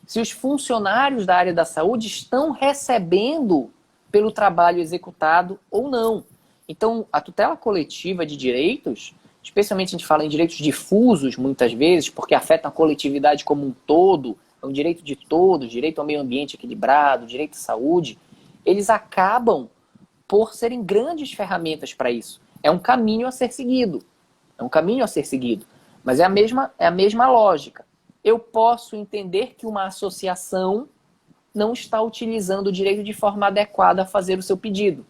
Se os funcionários da área da saúde estão recebendo pelo trabalho executado ou não. Então, a tutela coletiva de direitos, especialmente a gente fala em direitos difusos muitas vezes, porque afetam a coletividade como um todo, é um direito de todos, direito ao meio ambiente equilibrado, direito à saúde, eles acabam por serem grandes ferramentas para isso. É um caminho a ser seguido. Mas é a mesma lógica. Eu posso entender que uma associação não está utilizando o direito de forma adequada a fazer o seu pedido.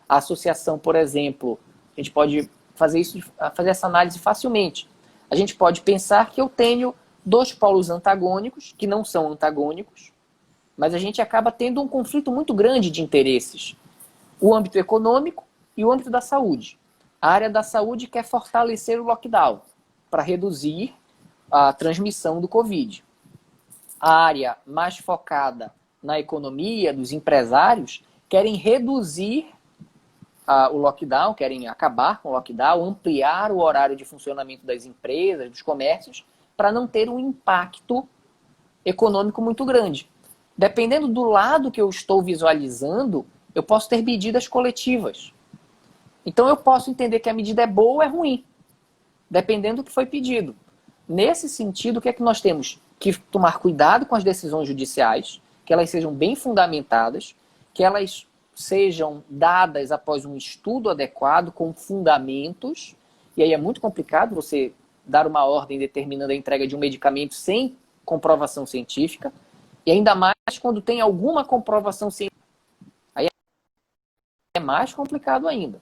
A associação, por exemplo, a gente pode fazer essa análise facilmente. A gente pode pensar que eu tenho dois polos antagônicos, que não são antagônicos, mas a gente acaba tendo um conflito muito grande de interesses. O âmbito econômico e o âmbito da saúde. A área da saúde quer fortalecer o lockdown para reduzir a transmissão do Covid. A área mais focada na economia, dos empresários, querem reduzir o lockdown, querem acabar com o lockdown, ampliar o horário de funcionamento das empresas, dos comércios, para não ter um impacto econômico muito grande. Dependendo do lado que eu estou visualizando, eu posso ter medidas coletivas. Então eu posso entender que a medida é boa ou é ruim, dependendo do que foi pedido. Nesse sentido, o que é que nós temos? Que tomar cuidado com as decisões judiciais, que elas sejam bem fundamentadas, que elas sejam dadas após um estudo adequado, com fundamentos, e aí é muito complicado você dar uma ordem determinando a entrega de um medicamento sem comprovação científica, e ainda mais quando tem alguma comprovação científica. Aí é mais complicado ainda.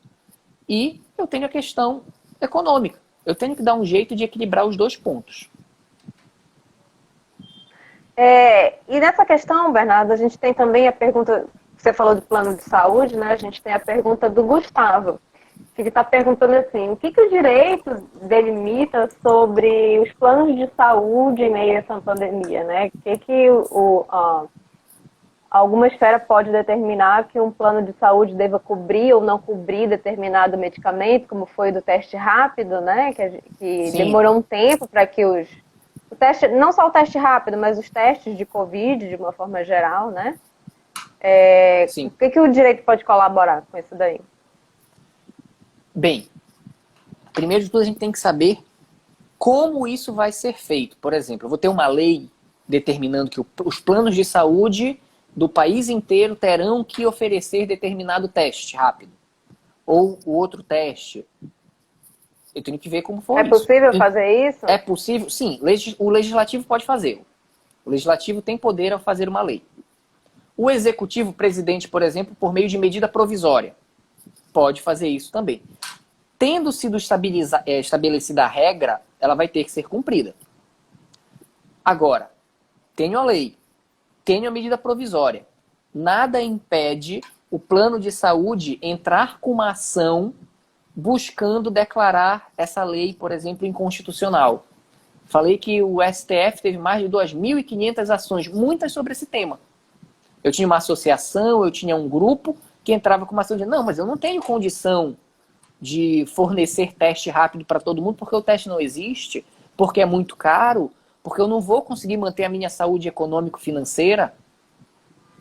E eu tenho a questão econômica. Eu tenho que dar um jeito de equilibrar os dois pontos. E nessa questão, Bernardo, a gente tem também a pergunta, você falou do plano de saúde, né? A gente tem a pergunta do Gustavo, que está perguntando assim, o que o direito delimita sobre os planos de saúde em meio a essa pandemia, né? O que alguma esfera pode determinar que um plano de saúde deva cobrir ou não cobrir determinado medicamento, como foi do teste rápido, né? Que demorou um tempo para que o teste, não só o teste rápido, mas os testes de Covid, de uma forma geral, né? O que o direito pode colaborar com isso daí? Bem, primeiro de tudo a gente tem que saber como isso vai ser feito. Por exemplo, eu vou ter uma lei determinando que os planos de saúde do país inteiro terão que oferecer determinado teste rápido. Ou o outro teste. Eu tenho que ver como for isso. É possível fazer isso? É possível? Sim, o legislativo pode fazer. O legislativo tem poder ao fazer uma lei. O executivo, o presidente, por exemplo, por meio de medida provisória, pode fazer isso também. Tendo sido estabelecida a regra, ela vai ter que ser cumprida. Agora, tenho a lei, tenho a medida provisória. Nada impede o plano de saúde entrar com uma ação buscando declarar essa lei, por exemplo, inconstitucional. Falei que o STF teve mais de 2.500 ações, muitas sobre esse tema. Eu tinha uma associação, eu tinha um grupo que entrava com uma ação de não, mas eu não tenho condição de fornecer teste rápido para todo mundo porque o teste não existe, porque é muito caro, porque eu não vou conseguir manter a minha saúde econômico-financeira.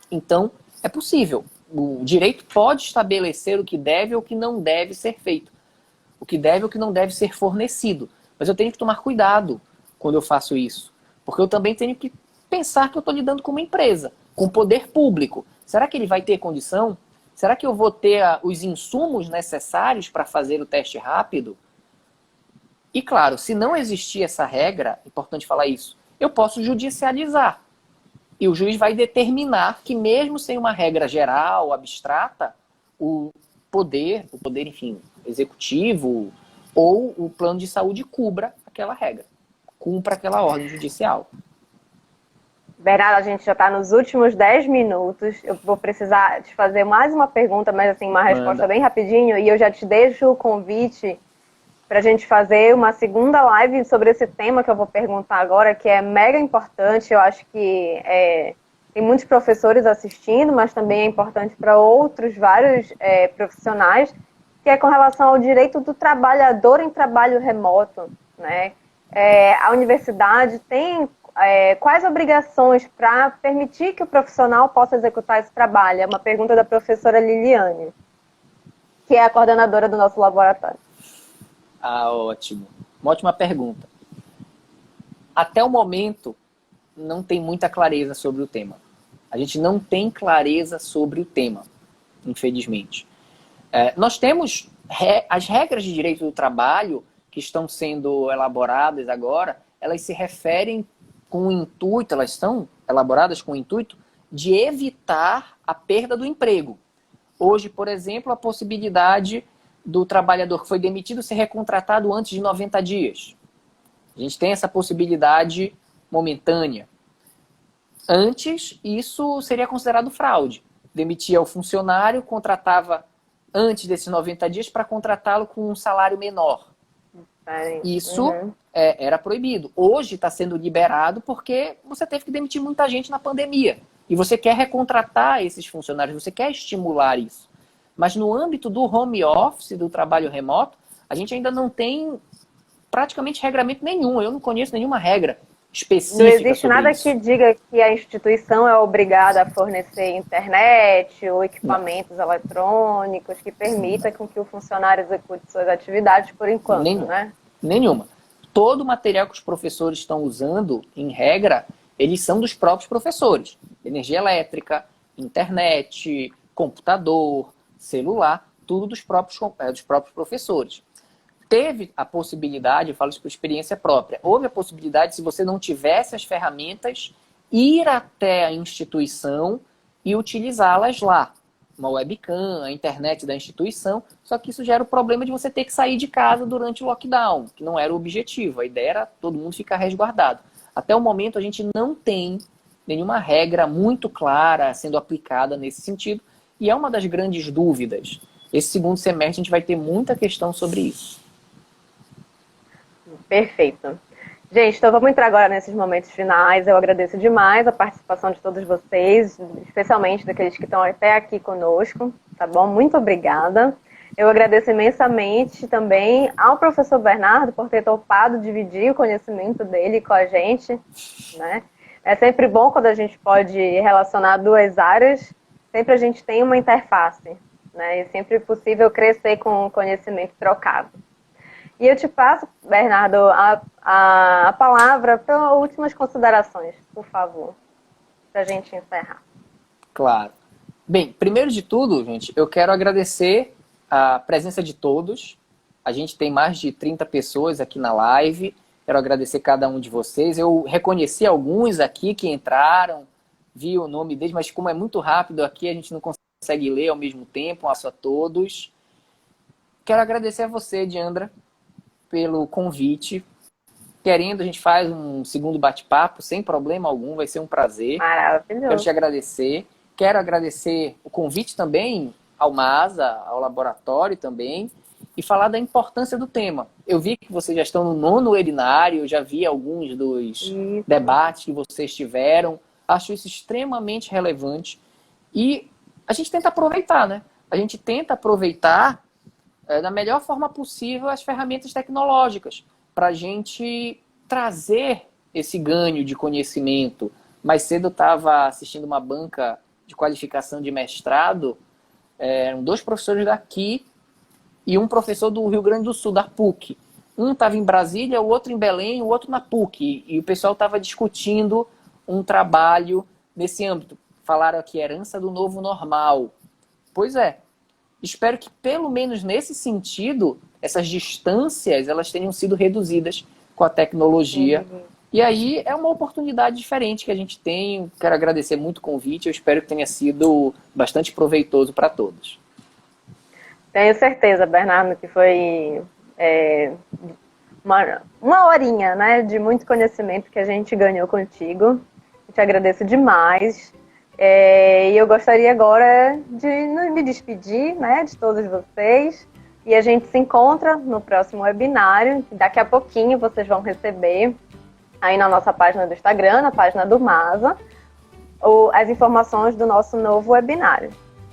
Então, é possível. O direito pode estabelecer o que deve ou o que não deve ser feito. O que deve ou o que não deve ser fornecido. Mas eu tenho que tomar cuidado quando eu faço isso. Porque eu também tenho que pensar que eu estou lidando com uma empresa, com o poder público. Será que ele vai ter condição? Será que eu vou ter os insumos necessários para fazer o teste rápido? E claro, se não existir essa regra, é importante falar isso, eu posso judicializar. E o juiz vai determinar que mesmo sem uma regra geral, abstrata, o poder, enfim, executivo ou o plano de saúde cubra aquela regra, cumpra aquela ordem judicial. Bernardo, a gente já está nos últimos 10 minutos. Eu vou precisar te fazer mais uma pergunta, mas assim, uma resposta bem rapidinho. E eu já te deixo o convite para a gente fazer uma segunda live sobre esse tema que eu vou perguntar agora, que é mega importante. Eu acho que tem muitos professores assistindo, mas também é importante para outros vários profissionais, que é com relação ao direito do trabalhador em trabalho remoto, né? A universidade tem quais obrigações para permitir que o profissional possa executar esse trabalho? É uma pergunta da professora Liliane, que é a coordenadora do nosso laboratório. Ah, ótimo. Uma ótima pergunta. Até o momento, não tem muita clareza sobre o tema. A gente não tem clareza sobre o tema, infelizmente. Nós temos as regras de direito do trabalho que estão sendo elaboradas agora, elas se referem com o intuito, elas são elaboradas com o intuito de evitar a perda do emprego. Hoje, por exemplo, a possibilidade do trabalhador que foi demitido ser recontratado antes de 90 dias. A gente tem essa possibilidade momentânea. Antes, isso seria considerado fraude. Demitia o funcionário, contratava antes desses 90 dias para contratá-lo com um salário menor. Isso era proibido. Hoje está sendo liberado porque você teve que demitir muita gente na pandemia. E você quer recontratar esses funcionários, você quer estimular isso. Mas no âmbito do home office, do trabalho remoto, a gente ainda não tem praticamente regramento nenhum. Eu não conheço nenhuma regra específica. Não existe nada isso. que diga que a instituição é obrigada a fornecer internet ou equipamentos eletrônicos que permita com que o funcionário execute suas atividades por enquanto, né? Nenhuma. Todo o material que os professores estão usando, em regra, eles são dos próprios professores. Energia elétrica, internet, computador, celular, tudo dos próprios professores. Teve a possibilidade, eu falo isso por experiência própria, houve a possibilidade, se você não tivesse as ferramentas, ir até a instituição e utilizá-las lá. Uma webcam, a internet da instituição, só que isso gera o problema de você ter que sair de casa durante o lockdown, que não era o objetivo, a ideia era todo mundo ficar resguardado. Até o momento a gente não tem nenhuma regra muito clara sendo aplicada nesse sentido, e é uma das grandes dúvidas. Esse segundo semestre a gente vai ter muita questão sobre isso. Perfeito. Gente, então vamos entrar agora nesses momentos finais. Eu agradeço demais a participação de todos vocês, especialmente daqueles que estão até aqui conosco, tá bom? Muito obrigada. Eu agradeço imensamente também ao professor Bernardo por ter topado dividir o conhecimento dele com a gente, né? É sempre bom quando a gente pode relacionar duas áreas, sempre a gente tem uma interface, né? E sempre é possível crescer com o conhecimento trocado. E eu te passo, Bernardo, a palavra para últimas considerações, por favor, para a gente encerrar. Claro. Bem, primeiro de tudo, gente, eu quero agradecer a presença de todos. A gente tem mais de 30 pessoas aqui na live. Quero agradecer cada um de vocês. Eu reconheci alguns aqui que entraram, vi o nome deles, mas como é muito rápido aqui, a gente não consegue ler ao mesmo tempo. Um abraço a todos. Quero agradecer a você, Diandra, pelo convite. Querendo, a gente faz um segundo bate-papo, sem problema algum, vai ser um prazer. Maravilhoso. Quero te agradecer. Quero agradecer o convite também ao MASA, ao laboratório também, e falar da importância do tema. Eu vi que vocês já estão no 9º webinário, eu já vi alguns dos debates que vocês tiveram. Acho isso extremamente relevante. E a gente tenta aproveitar, né? A gente tenta aproveitar da melhor forma possível as ferramentas tecnológicas para a gente trazer esse ganho de conhecimento. Mais cedo eu estava assistindo uma banca de qualificação de mestrado, eram 2 professores daqui e um professor do Rio Grande do Sul, da PUC. Um estava em Brasília, o outro em Belém, o outro na PUC. E o pessoal estava discutindo um trabalho nesse âmbito. Falaram aqui, herança do novo normal. Pois é. Espero que, pelo menos nesse sentido, essas distâncias elas tenham sido reduzidas com a tecnologia. E aí é uma oportunidade diferente que a gente tem. Quero agradecer muito o convite. Eu espero que tenha sido bastante proveitoso para todos. Tenho certeza, Bernardo, que foi uma horinha, né, de muito conhecimento que a gente ganhou contigo. Eu te agradeço demais. E eu gostaria agora de me despedir, né, de todos vocês. E a gente se encontra no próximo webinário. Daqui a pouquinho vocês vão receber aí na nossa página do Instagram, na página do MASA, as informações do nosso novo webinário,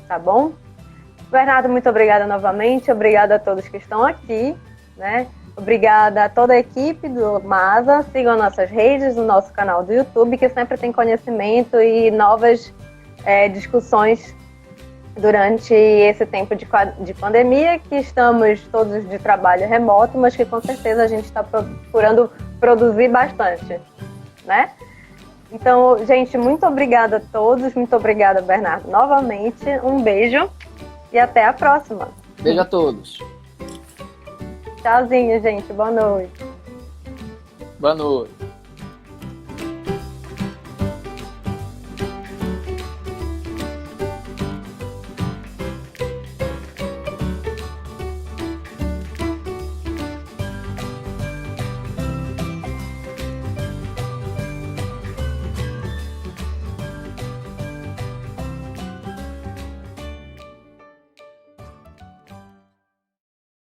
tá bom? Bernardo, muito obrigada novamente, obrigada a todos que estão aqui, né? Obrigada a toda a equipe do MASA, sigam nossas redes, o nosso canal do YouTube, que sempre tem conhecimento e novas discussões durante esse tempo de pandemia, que estamos todos de trabalho remoto, mas que com certeza a gente está procurando produzir bastante, né? Então, gente, muito obrigada a todos, muito obrigada, Bernardo, novamente, um beijo e até a próxima. Beijo a todos. Tchauzinho, gente, boa noite. Boa noite.